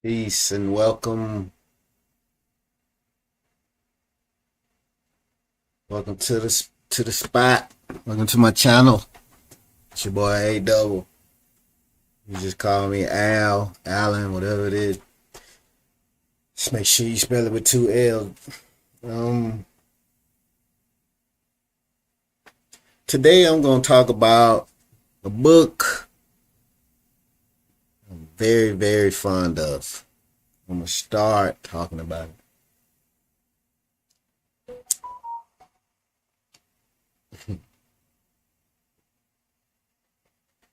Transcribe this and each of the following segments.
Peace and welcome. Welcome to the spot. Welcome to my channel. It's your boy A Double. You just call me Al, Allen, whatever it is. Just make sure you spell it with two L's. Today I'm gonna talk about a book I'm very, very fond of. I'm gonna start talking about it.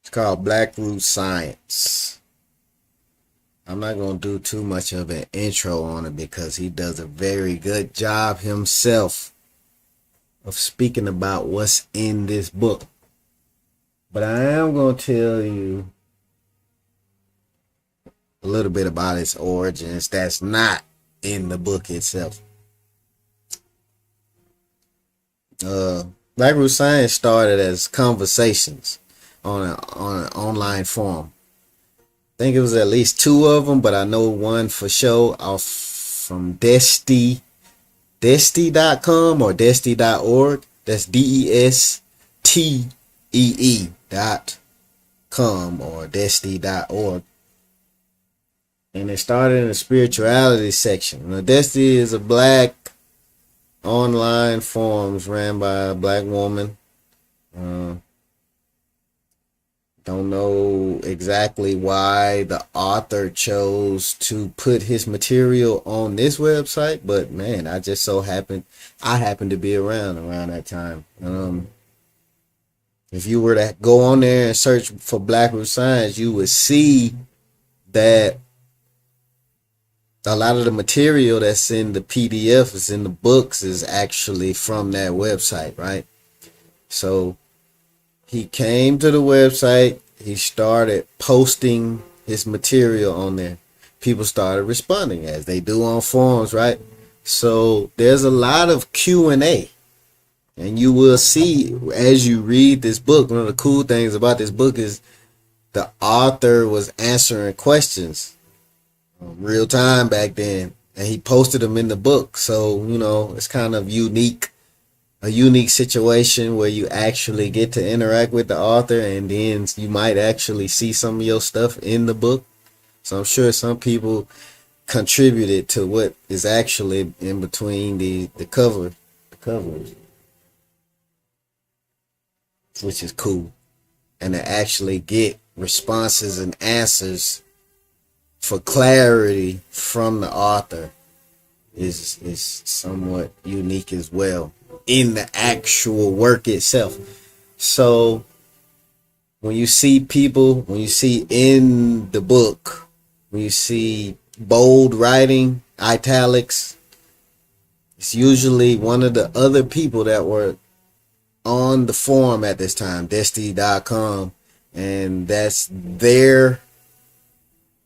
It's called Blackroots Science. I'm not going to do too much of an intro on it because he does a very good job himself of speaking about what's in this book. But I am going to tell you a little bit about its origins that's not in the book itself. Blackroots Science started as conversations on an online forum. I think it was at least two of them, but I know one for sure off from Destee.com or Destee.org. That's DESTEE.com or Destee.org. And it started in the spirituality section. Now, Destee is a black online forums ran by a black woman. Don't know exactly why the author chose to put his material on this website, but man, I happened to be around that time. If you were to go on there and search for Blackroots Science, you would see that a lot of the material that's in the PDF, is in the books, is actually from that website, right? So he came to the website, he started posting his material on there. People started responding as they do on forums, right? So there's a lot of Q&A. And you will see as you read this book, one of the cool things about this book is the author was answering questions real time back then. And he posted them in the book. So, it's kind of a unique situation where you actually get to interact with the author, and then you might actually see some of your stuff in the book. So I'm sure some people contributed to what is actually in between the covers, which is cool. And to actually get responses and answers for clarity from the author is somewhat unique as well in the actual work itself. So when you see in the book, when you see bold writing, italics, it's usually one of the other people that were on the forum at this time, Destee.com, and that's their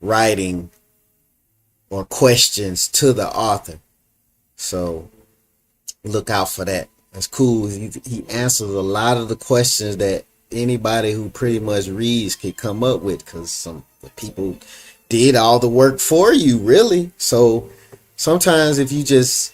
writing or questions to the author. So look out for that. That's cool. He answers a lot of the questions that anybody who pretty much reads could come up with, because some people did all the work for you, really. So sometimes if you just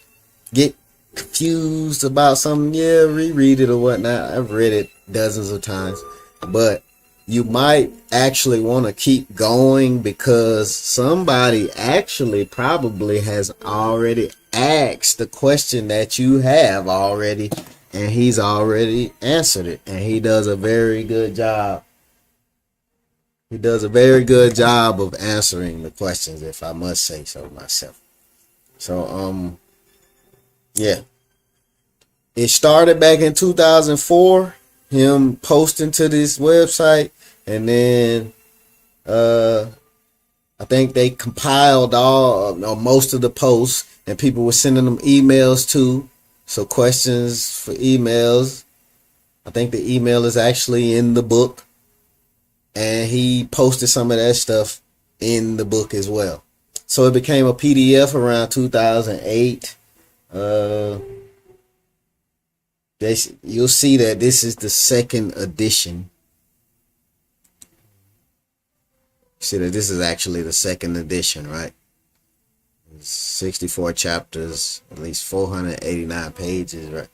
get confused about something, reread it or whatnot. I've read it dozens of times, but you might actually want to keep going because somebody actually probably has already asked the question that you have already, and he's already answered it, and he does a very good job. He does a very good job of answering the questions, if I must say so myself. So, yeah. It started back in 2004, him posting to this website, and then I think they compiled all or most of the posts, and people were sending them emails too. So questions for emails. I think the email is actually in the book, and he posted some of that stuff in the book as well. So it became a PDF around 2008. You'll see that this is the second edition. See that this is actually the second edition, right? It's 64 chapters, at least 489 pages, right?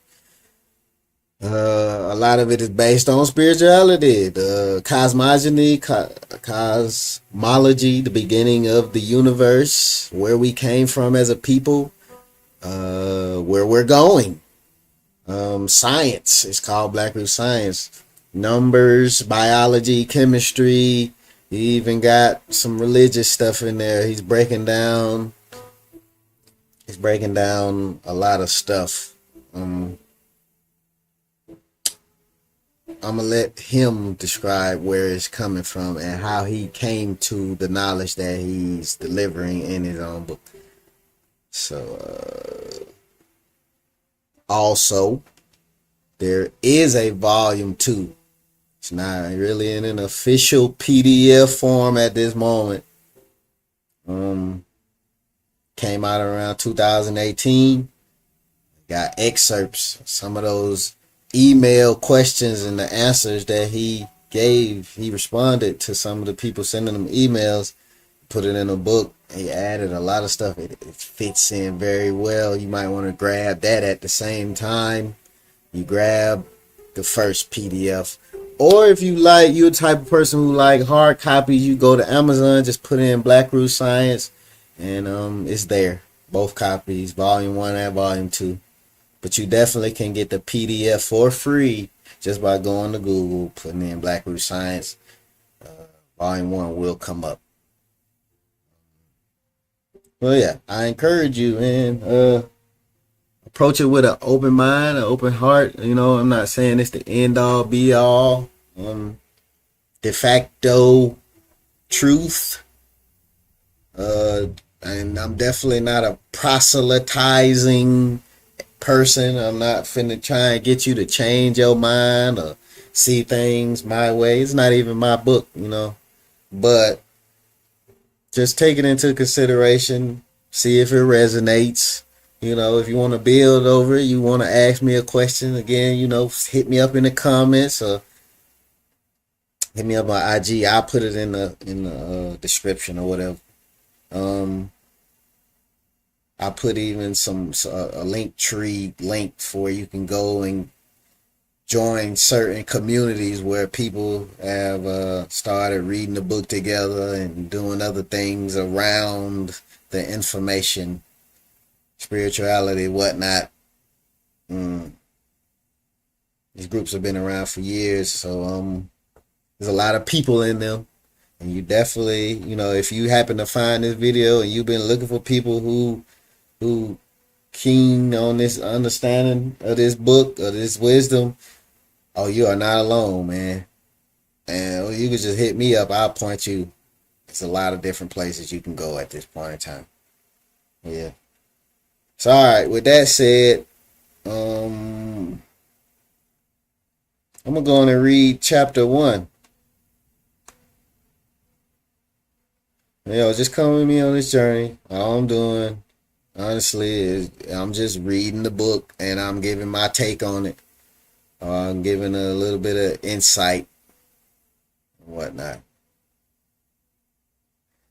A lot of it is based on spirituality, the cosmology, the beginning of the universe, where we came from as a people, where we're going. Science. It's called Blackroots Science. Numbers, biology, chemistry. He even got some religious stuff in there. He's breaking down a lot of stuff. I'm gonna let him describe where it's coming from and how he came to the knowledge that he's delivering in his own book. So, also, there is a volume 2. It's not really in an official PDF form at this moment. Came out around 2018. Got excerpts, some of those email questions and the answers that he gave. He responded to some of the people sending him emails, put it in a book. He added a lot of stuff. It fits in very well. You might want to grab that at the same time you grab the first PDF. Or if you like, you're the type of person who like hard copies, you go to Amazon, just put in Blackroots Science, and it's there. Both copies, volume 1 and volume 2. But you definitely can get the PDF for free just by going to Google, putting in Blackroots Science. Volume 1 will come up. Well, yeah, I encourage you, man. Approach it with an open mind, an open heart. You know, I'm not saying it's the end all be all, de facto truth. And I'm definitely not a proselytizing person. I'm not finna try and get you to change your mind or see things my way. It's not even my book, you know. But just take it into consideration. See if it resonates. You know, if you want to build over it, you want to ask me a question again, you know, hit me up in the comments or hit me up on IG. I'll put it in the description or whatever. I put even a link tree link for you can go and join certain communities where people have started reading the book together and doing other things around the information, spirituality, whatnot. These groups have been around for years, so there's a lot of people in them. And you definitely, you know, if you happen to find this video and you've been looking for people who keen on this understanding of this book or this wisdom, oh, you are not alone, man. And you can just hit me up. I'll point you. It's a lot of different places you can go at this point in time. Yeah. So, all right. With that said, I'm gonna go on and read chapter 1. You know, just come with me on this journey. All I'm doing, honestly, is I'm just reading the book and I'm giving my take on it. I'm giving a little bit of insight and whatnot.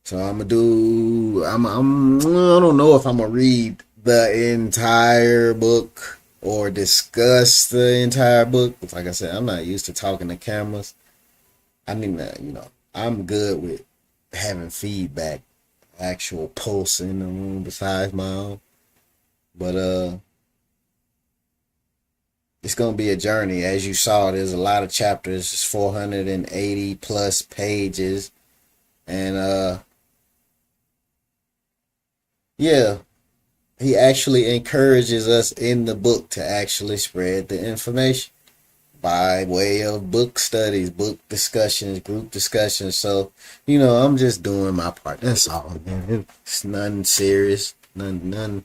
So I don't know if I'm gonna read the entire book or discuss the entire book. Like I said, I'm not used to talking to cameras. I mean, you know, I'm good with having feedback, actual pulse in the room besides my own. But it's gonna be a journey. As you saw, there's a lot of chapters. It's 480 plus pages, and yeah, he actually encourages us in the book to actually spread the information by way of book studies, book discussions, group discussions. So, you know, I'm just doing my part. That's all, man. It's nothing serious, none.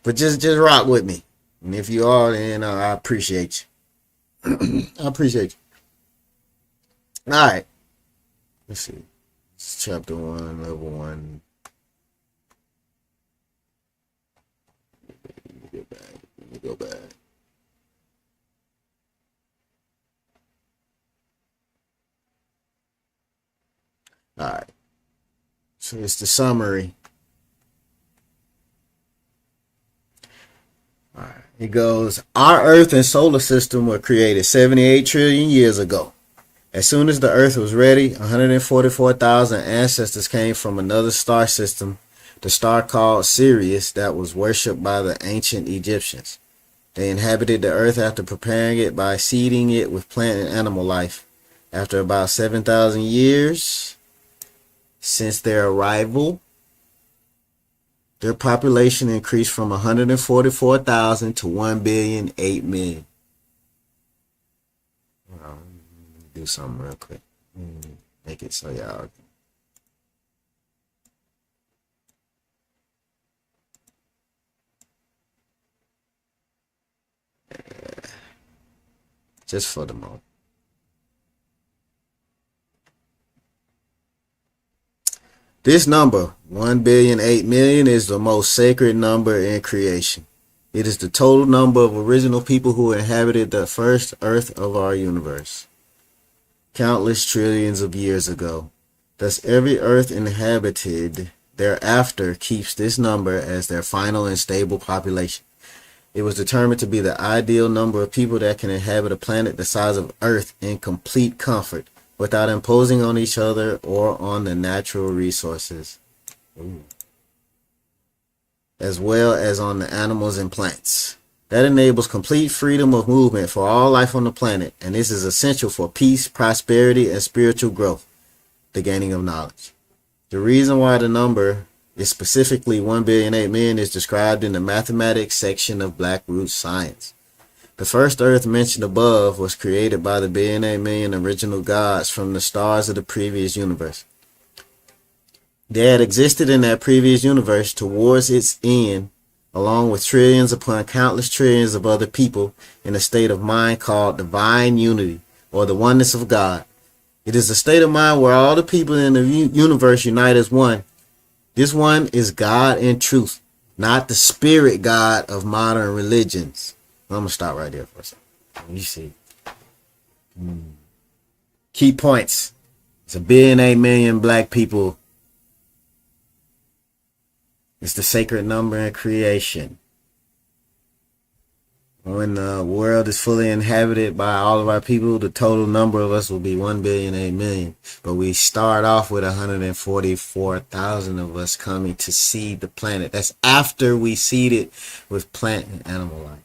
But just rock with me. And if you are, then I appreciate you. I appreciate you. All right. Let's see. It's chapter 1, level 1. Let me go back. All right. So it's the summary. All right. It goes, our Earth and solar system were created 78 trillion years ago. As soon as the Earth was ready, 144,000 ancestors came from another star system, the star called Sirius, that was worshipped by the ancient Egyptians. They inhabited the Earth after preparing it by seeding it with plant and animal life. After about 7,000 years since their arrival, their population increased from 144,000 to 1,008,000,000. Do something real quick. Make it so y'all. Just for the moment. This number, 1,008,000,000, is the most sacred number in creation. It is the total number of original people who inhabited the first Earth of our universe, countless trillions of years ago. Thus, every Earth inhabited thereafter keeps this number as their final and stable population. It was determined to be the ideal number of people that can inhabit a planet the size of Earth in complete comfort, without imposing on each other or on the natural resources, as well as on the animals and plants. That enables complete freedom of movement for all life on the planet, and this is essential for peace, prosperity, and spiritual growth, the gaining of knowledge. The reason why the number is specifically 1,008,000,000 is described in the mathematics section of Blackroots Science. The first Earth mentioned above was created by the 1,008,000,000 original gods from the stars of the previous universe. They had existed in that previous universe towards its end, along with trillions upon countless trillions of other people in a state of mind called divine unity, or the oneness of God. It is a state of mind where all the people in the universe unite as one. This one is God in truth, not the spirit God of modern religions. I'm going to stop right there for a second. You see. Key points. It's 1,008,000,000 black people. It's the sacred number in creation. When the world is fully inhabited by all of our people, the total number of us will be 1,008,000,000. But we start off with 144,000 of us coming to seed the planet. That's after we seed it with plant and animal life.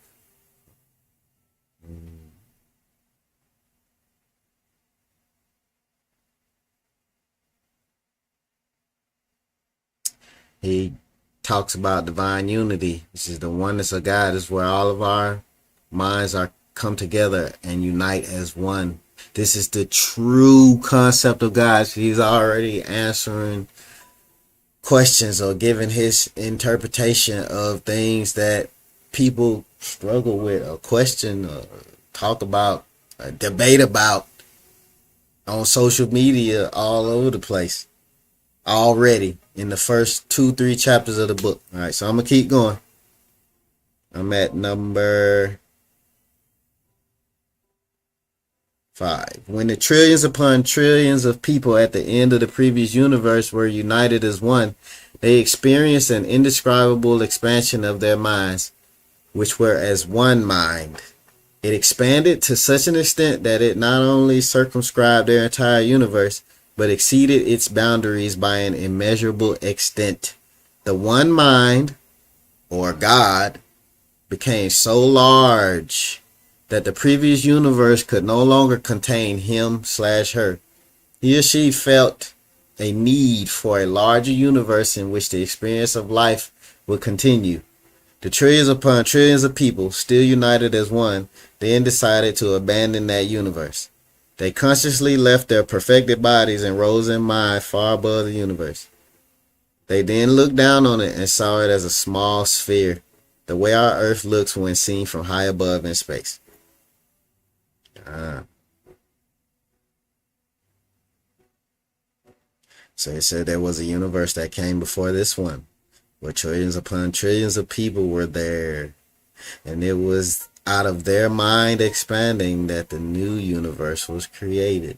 He talks about divine unity, which is the oneness of God, is where all of our minds are come together and unite as one. This is the true concept of God. He's already answering questions or giving his interpretation of things that people struggle with or question or talk about or debate about on social media all over the place already in the first 2-3 chapters of the book. All right, so I'm gonna keep going. I'm at number 5. When the trillions upon trillions of people at the end of the previous universe were united as one, they experienced an indescribable expansion of their minds, which were as one mind. It expanded to such an extent that it not only circumscribed their entire universe, but exceeded its boundaries by an immeasurable extent. The one mind, or God, became so large that the previous universe could no longer contain him/her. He or she felt a need for a larger universe in which the experience of life would continue. The trillions upon trillions of people, still united as one, then decided to abandon that universe. They consciously left their perfected bodies and rose in mind far above the universe. They then looked down on it and saw it as a small sphere, the way our Earth looks when seen from high above in space. So it said there was a universe that came before this one, where trillions upon trillions of people were there. And it was out of their mind expanding that the new universe was created.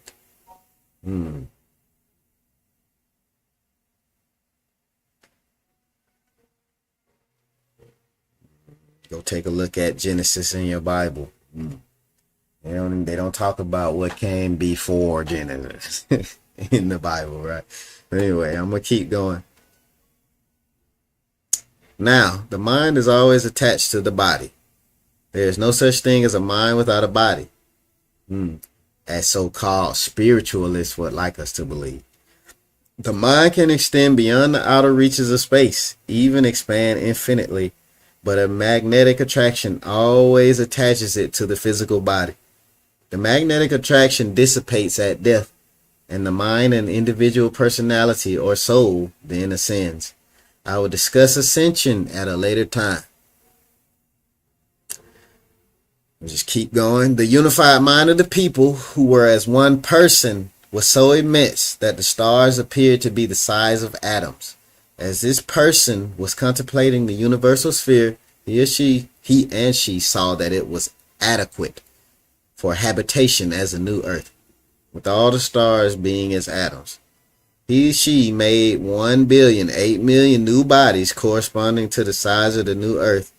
Go take a look at Genesis in your Bible. They don't talk about what came before Genesis in the Bible, right? But anyway, I'm gonna keep going. Now, the mind is always attached to the body. There is no such thing as a mind without a body, as so-called spiritualists would like us to believe. The mind can extend beyond the outer reaches of space, even expand infinitely, but a magnetic attraction always attaches it to the physical body. The magnetic attraction dissipates at death, and the mind and individual personality or soul then ascends. I will discuss ascension at a later time. We'll just keep going. The unified mind of the people who were as one person was so immense that the stars appeared to be the size of atoms. As this person was contemplating the universal sphere, he and she saw that it was adequate for habitation as a new earth, with all the stars being as atoms. She made 1,008,000,000 new bodies corresponding to the size of the new earth,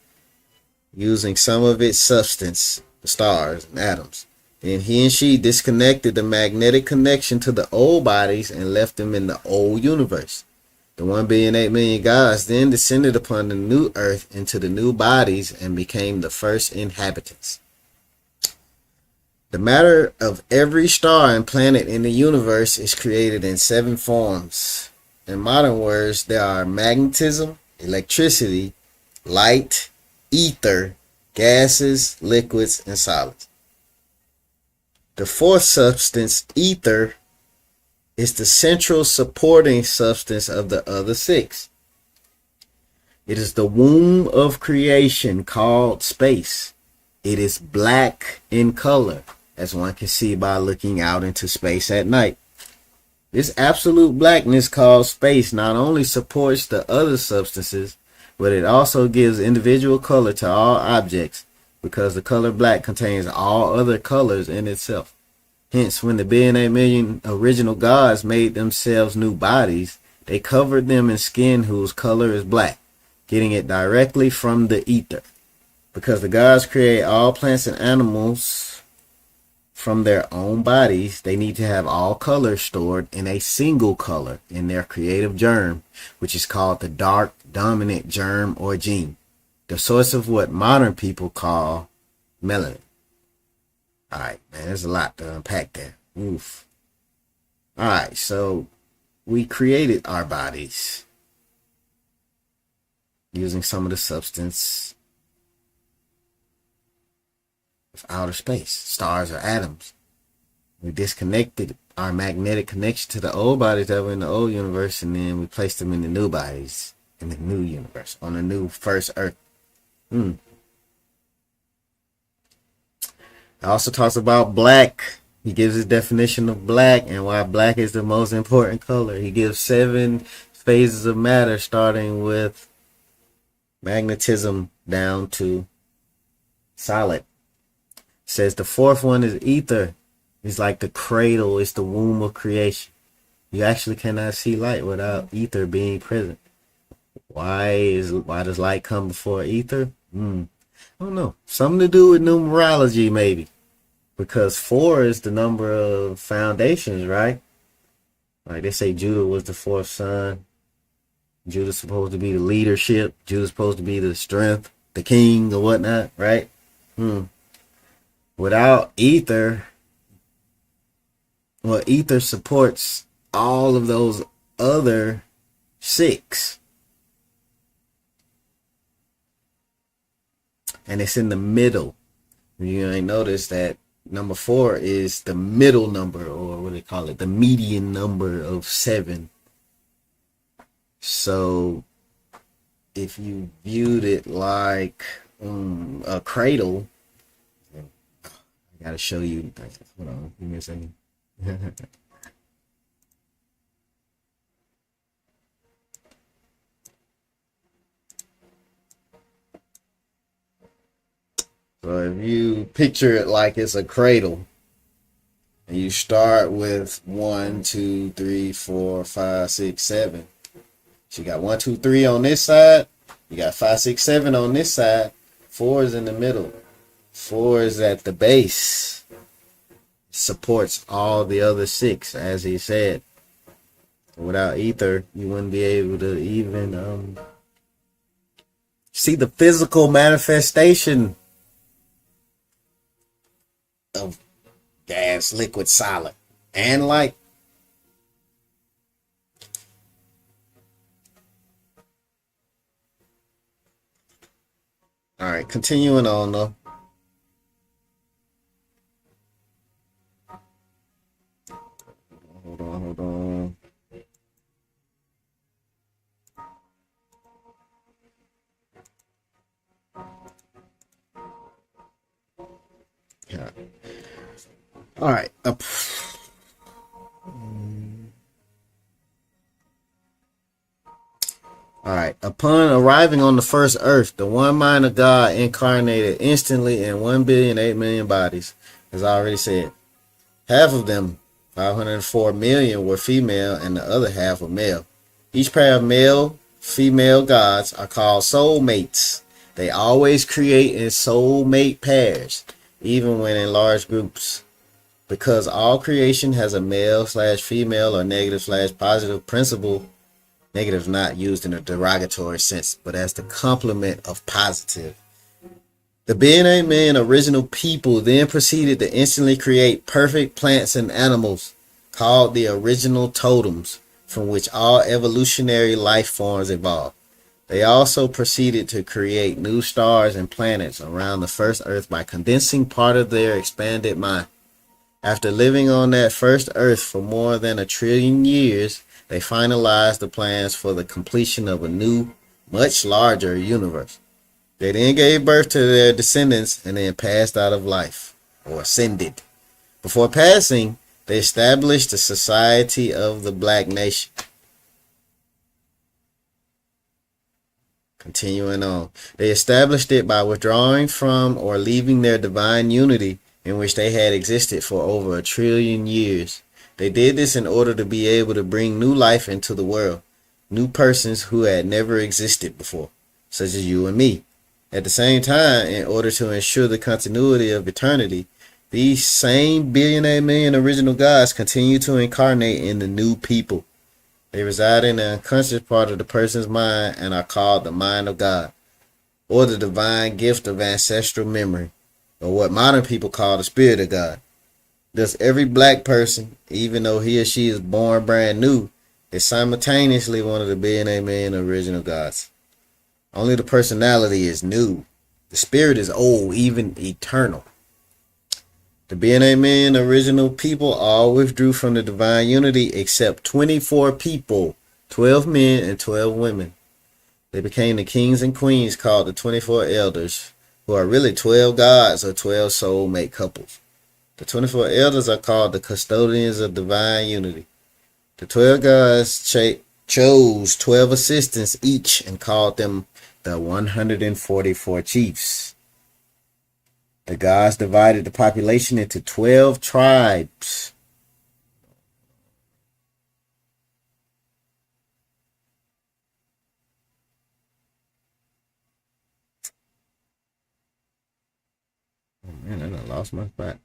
using some of its substance, the stars and atoms. Then he and she disconnected the magnetic connection to the old bodies and left them in the old universe. The 1,008,000,000 gods then descended upon the new earth into the new bodies and became the first inhabitants. The matter of every star and planet in the universe is created in 7 forms. In modern words, there are magnetism, electricity, light, ether, gases, liquids, and solids. The 4th substance, ether, is the central supporting substance of the other 6. It is the womb of creation called space. It is black in color, as one can see by looking out into space at night. This absolute blackness called space not only supports the other substances, but it also gives individual color to all objects, because the color black contains all other colors in itself. Hence, when the 1,008,000,000 original gods made themselves new bodies, they covered them in skin whose color is black, getting it directly from the ether. Because the gods create all plants and animals from their own bodies, they need to have all colors stored in a single color in their creative germ, which is called the dark dominant germ or gene, the source of what modern people call melanin. Alright, man, there's a lot to unpack there. Oof. Alright, so we created our bodies using some of the substance of outer space, stars or atoms. We disconnected our magnetic connection to the old bodies that were in the old universe, and then we placed them in the new bodies in the new universe, on the new first earth. It also talks about black. He gives his definition of black and why black is the most important color. He gives 7 phases of matter, starting with magnetism down to solid. Says the 4th one is ether. It's like the cradle. It's the womb of creation. You actually cannot see light without ether being present. Why does light come before ether? I don't know. Something to do with numerology, maybe. Because 4 is the number of foundations, right? Like they say Judah was the 4th son. Judah's supposed to be the leadership. Judah's supposed to be the strength, the king or whatnot, right? Without ether, well, ether supports all of those other 6. And it's in the middle. You ain't noticed that number 4 is the middle number, or what do they call it? The median number of 7. So if you viewed it like a cradle, I gotta show you. Hold on, give me a second. So if you picture it like it's a cradle, and you start with 1, 2, 3, 4, 5, 6, 7. So you got 1, 2, 3 on this side. You got 5, 6, 7 on this side. 4 is in the middle. 4 is at the base. Supports all the other 6, as he said. Without ether, you wouldn't be able to even see the physical manifestation of gas, liquid, solid, and light. All right, continuing on though. Hold on. Yeah. All right. Alright, upon arriving on the first earth, the one mind of God incarnated instantly in 1,000,000,008,000,000 bodies, as I already said. Half of them, 504 million, were female and the other half were male. Each pair of male-female gods are called soulmates. They always create in soulmate pairs, even when in large groups. Because all creation has a male/female or negative/positive principle. Negative not used in a derogatory sense, but as the complement of positive. The being original people then proceeded to instantly create perfect plants and animals, called the original totems, from which all evolutionary life forms evolved. They also proceeded to create new stars and planets around the first earth by condensing part of their expanded mind. After living on that first earth for more than 1,000,000,000,000 years, they finalized the plans for the completion of a new, much larger universe. They then gave birth to their descendants and then passed out of life, or ascended. Before passing, they established the Society of the Black Nation. Continuing on, they established it by withdrawing from or leaving their divine unity in which they had existed for over 1,000,000,000,000 years. They did this in order to be able to bring new life into the world, new persons who had never existed before, such as you and me. At the same time, in order to ensure the continuity of eternity, these same 1,000,000,000 original gods continue to incarnate in the new people. They reside in the unconscious part of the person's mind and are called the mind of God, or the divine gift of ancestral memory, or what modern people call the spirit of God. Thus, every black person, even though he or she is born brand new, is simultaneously one of the 1,000,000,000 original gods. Only the personality is new. The spirit is old, even eternal. The 1,000,000,000 original people all withdrew from the divine unity except 24 people, 12 men and 12 women. They became the kings and queens called the 24 elders, who are really 12 gods or 12 soulmate couples. The 24 elders are called the custodians of divine unity. The 12 gods chose 12 assistants each and called them the 144 chiefs. The gods divided the population into 12 tribes. Oh man, I done lost my spot.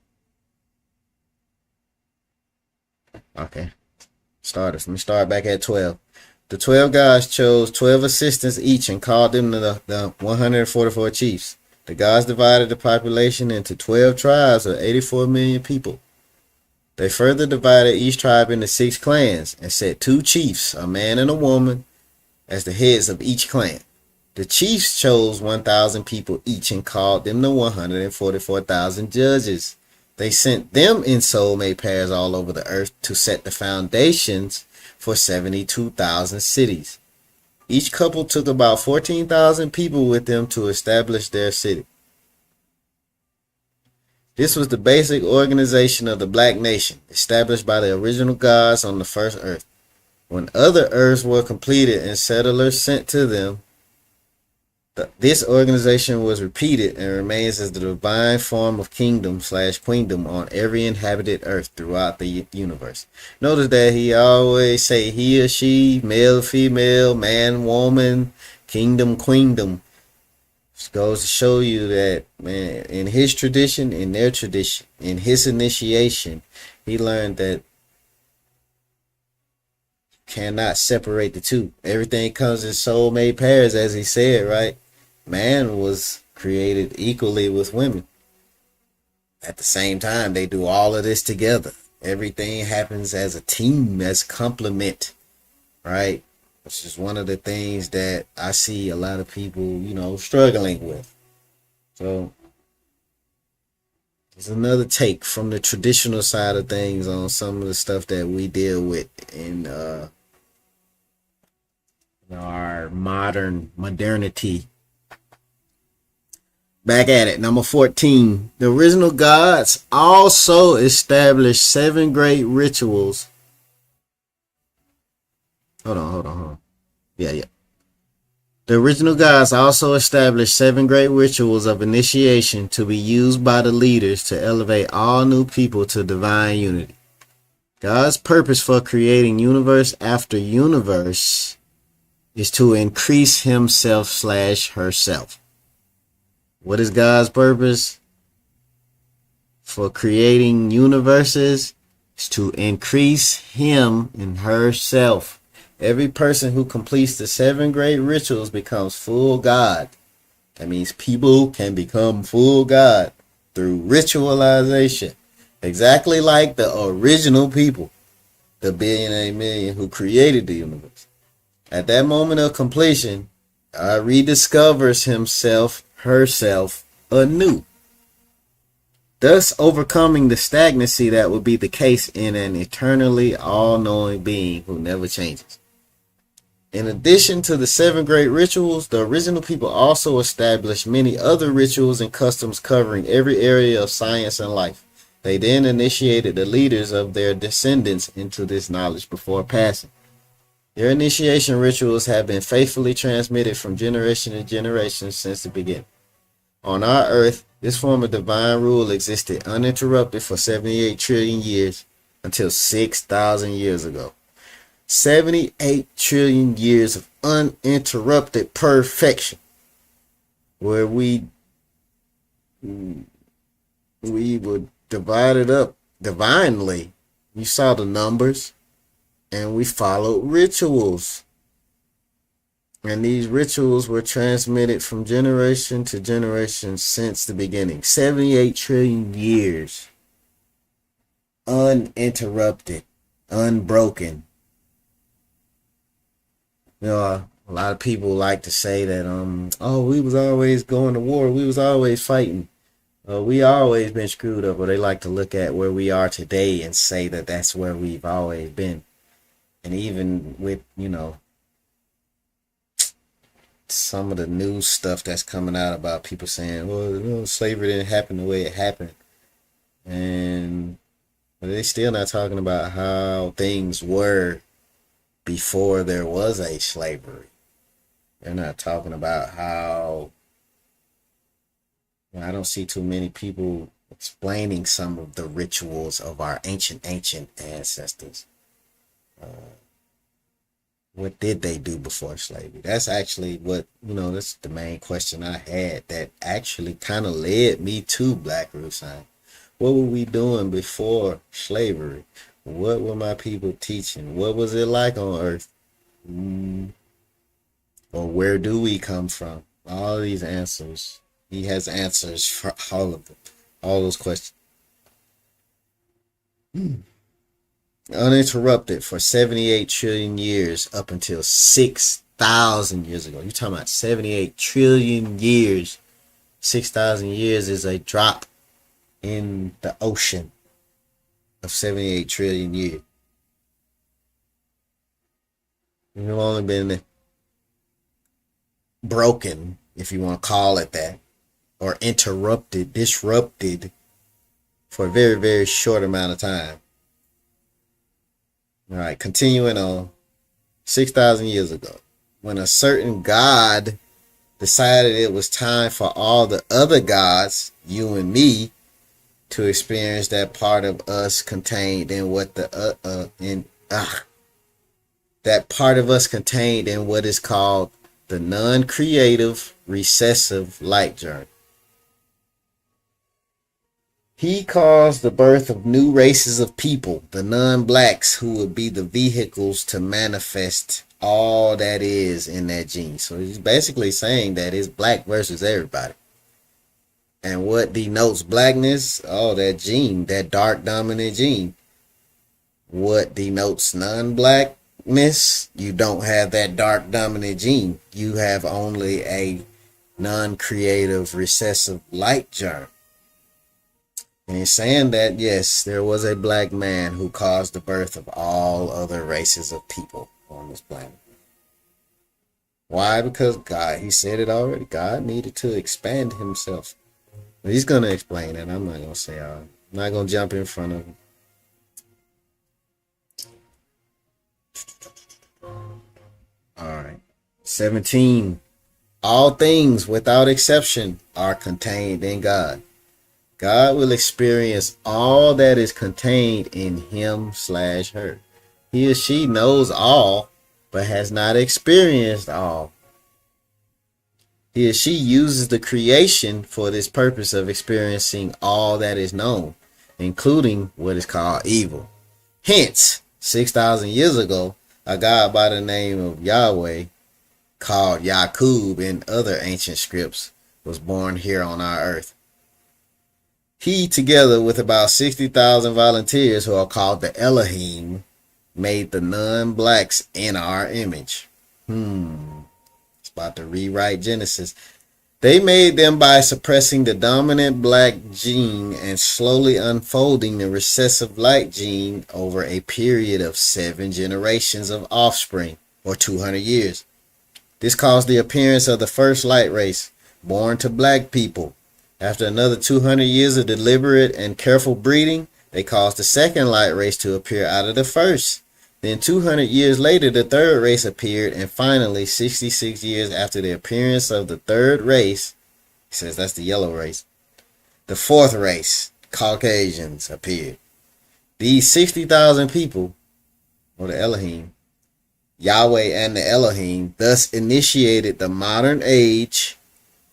Okay. Let me start back at 12. The 12 gods chose 12 assistants each and called them the 144 chiefs. The gods divided the population into 12 tribes of 84 million people. They further divided each tribe into 6 clans and set 2 chiefs, a man and a woman, as the heads of each clan. The chiefs chose 1,000 people each and called them the 144,000 judges. They sent them in soulmate pairs all over the earth to set the foundations for 72,000 cities. Each couple took about 14,000 people with them to establish their city. This was the basic organization of the Black Nation, established by the original gods on the first earth. When other earths were completed and settlers sent to them, this organization was repeated and remains as the divine form of kingdom/queendom on every inhabited earth throughout the universe. Notice that he always say he or she, male, female, man, woman, kingdom, queendom. Just goes to show you that, man, in his tradition, in their tradition, in his initiation, he learned that cannot separate the two. Everything comes in soul-made pairs, as he said, right? Man was created equally with women. At the same time, they do all of this together. Everything happens as a team, as complement, right? Which is one of the things that I see a lot of people, struggling with. So, there's another take from the traditional side of things on some of the stuff that we deal with in our modernity. Back at it, number 14. The original gods also established 7 great rituals. Hold on. Yeah. The original gods also established 7 great rituals of initiation to be used by the leaders to elevate all new people to divine unity. God's purpose for creating universe after universe is to increase himself/herself. What is God's purpose for creating universes? Is to increase him and herself. Every person who completes the 7 great rituals becomes full God. That means people can become full God through ritualization. Exactly like the original people, the billion and million who created the universe. At that moment of completion, God rediscovers himself, herself anew, thus overcoming the stagnancy that would be the case in an eternally all-knowing being who never changes. In addition to the 7 great rituals, the original people also established many other rituals and customs covering every area of science and life. They then initiated the leaders of their descendants into this knowledge before passing. Their initiation rituals have been faithfully transmitted from generation to generation since the beginning. On our earth, this form of divine rule existed uninterrupted for 78 trillion years until 6,000 years ago. 78 trillion years of uninterrupted perfection, where we were divided up divinely. You saw the numbers, and we followed rituals. And these rituals were transmitted from generation to generation since the beginning. 78 trillion years. Uninterrupted. Unbroken. A lot of people like to say that, we was always going to war. We was always fighting. We always been screwed up. Or they like to look at where we are today and say that that's where we've always been. And even with, some of the new stuff that's coming out about people saying, well, slavery didn't happen the way it happened. And they're still not talking about how things were before there was a slavery. They're not talking about how, I don't see too many people explaining some of the rituals of our ancient ancestors. What did they do before slavery? That's actually what, that's the main question I had that actually kind of led me to Blackroots Science. What were we doing before slavery? What were my people teaching? What was it like on Earth? Or where do we come from? All these answers. He has answers for all of them. All those questions. Uninterrupted for 78 trillion years up until 6,000 years ago. You're talking about 78 trillion years. 6,000 years is a drop in the ocean of 78 trillion years. We've only been broken, if you want to call it that, or disrupted for a very, very short amount of time. All right, continuing on. 6,000 years ago, when a certain god decided it was time for all the other gods, you and me, to experience that part of us contained in what that part of us contained in what is called the non-creative, recessive light germ. He caused the birth of new races of people, the non-blacks, who would be the vehicles to manifest all that is in that gene. So he's basically saying that it's black versus everybody. And what denotes blackness? Oh, that gene, that dark dominant gene. What denotes non-blackness? You don't have that dark dominant gene. You have only a non-creative recessive light germ. And he's saying that, yes, there was a black man who caused the birth of all other races of people on this planet. Why? Because God, he said it already, God needed to expand himself. But he's going to explain it. I'm not going to say I'm not going to jump in front of him. All right. 17. All things without exception are contained in God. God will experience all that is contained in him/her. He or she knows all, but has not experienced all. He or she uses the creation for this purpose of experiencing all that is known, including what is called evil. Hence, 6,000 years ago, a God by the name of Yahweh, called Yaqub in other ancient scripts, was born here on our earth. He, together with about 60,000 volunteers who are called the Elohim, made the non-blacks in our image. It's about to rewrite Genesis. They made them by suppressing the dominant black gene and slowly unfolding the recessive light gene over a period of 7 generations of offspring, or 200 years. This caused the appearance of the first light race, born to black people. After another 200 years of deliberate and careful breeding, they caused the second light race to appear out of the first. Then 200 years later, the third race appeared, and finally, 66 years after the appearance of the third race, he says that's the yellow race, the fourth race, Caucasians, appeared. These 60,000 people, or the Elohim, Yahweh and the Elohim, thus initiated the modern age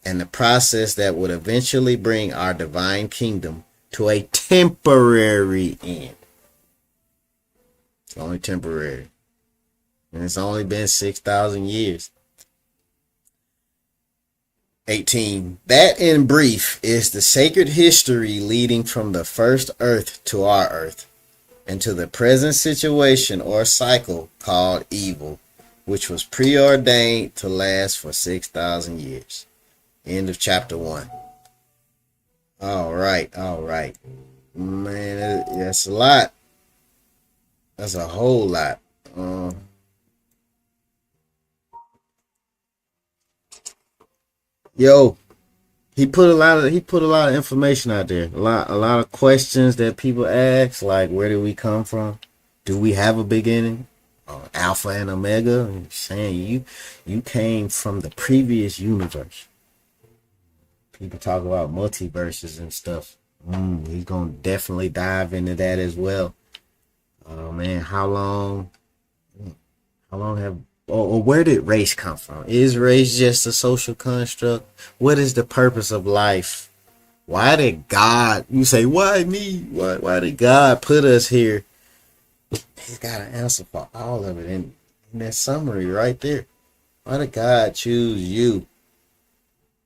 and the process that would eventually bring our divine kingdom to a temporary end. It's only temporary. And it's only been 6,000 years. 18. That, in brief, is the sacred history leading from the first earth to our earth, and to the present situation or cycle called evil, which was preordained to last for 6,000 years. End of chapter 1. All right. Man, that's a lot. That's a whole lot. He put a lot of information out there. A lot of questions that people ask, like where did we come from? Do we have a beginning? Alpha and Omega. Saying you came from the previous universe. People talk about multiverses and stuff. He's gonna definitely dive into that as well. Oh man, how long have or where did race come from? Is race just a social construct? What is the purpose of life? Why did God, you say, why me? Why did God put us here? He's got an answer for all of it in that summary right there. Why did God choose you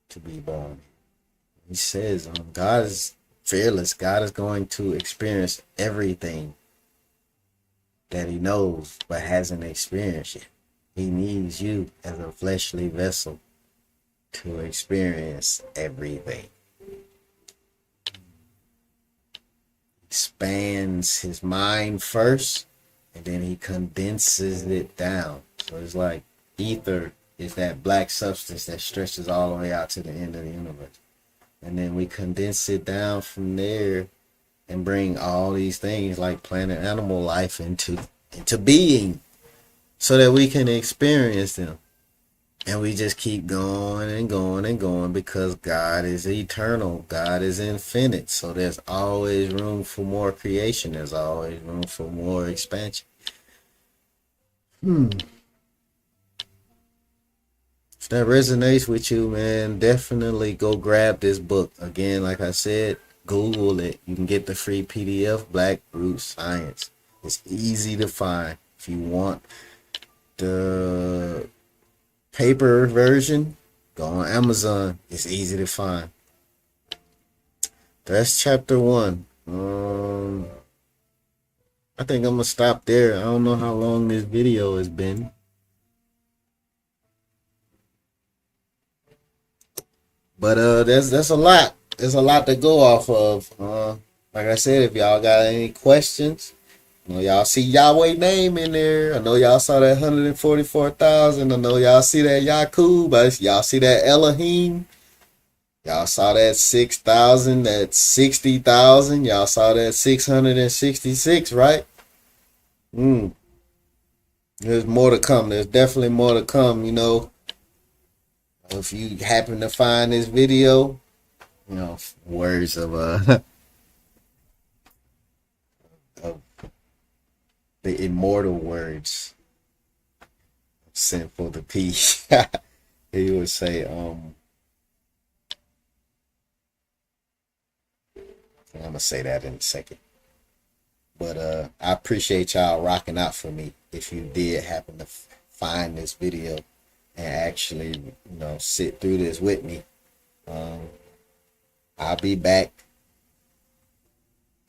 to be born? He says, God is fearless. God is going to experience everything that he knows but hasn't experienced yet. He needs you as a fleshly vessel to experience everything. Expands his mind first, and then he condenses it down. So it's like ether is that black substance that stretches all the way out to the end of the universe. And then we condense it down from there and bring all these things like plant and animal life into being so that we can experience them. And we just keep going and going and going because God is eternal. God is infinite. So there's always room for more creation. There's always room for more expansion. that resonates with you, man, definitely go grab this book. Again, like I said, Google it. You can get the free PDF, Blackroots Science. It's easy to find. If you want the paper version, go on Amazon. It's easy to find. That's chapter 1. I think I'm gonna stop there. I don't know how long this video has been. But that's a lot. There's a lot to go off of. Like I said, if y'all got any questions, you know, y'all see Yahweh name in there. I know y'all saw that 144,000. I know y'all see that Yakub. Y'all see that Elohim. Y'all saw that 6,000, that 60,000. Y'all saw that 666, right? There's more to come. There's definitely more to come, you know. If you happen to find this video, you know, words of of the immortal words sent for the peace. He would say, I'm gonna say that in a second. But I appreciate y'all rocking out for me. If you did happen to find this video and actually, you know, sit through this with me, I'll be back.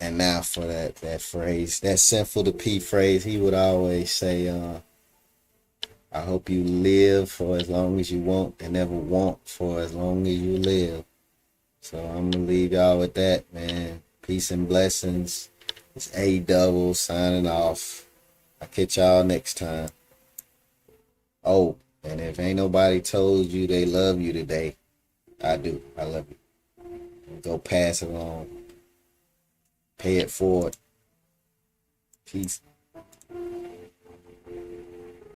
And now for that phrase, that sinful to P phrase, he would always say, I hope you live for as long as you want and never want for as long as you live. So I'm gonna leave y'all with that, man. Peace and blessings. It's A Double signing off. I'll catch y'all next time. Oh, and if ain't nobody told you they love you today, I do. I love you. Go pass it on. Pay it forward. Peace.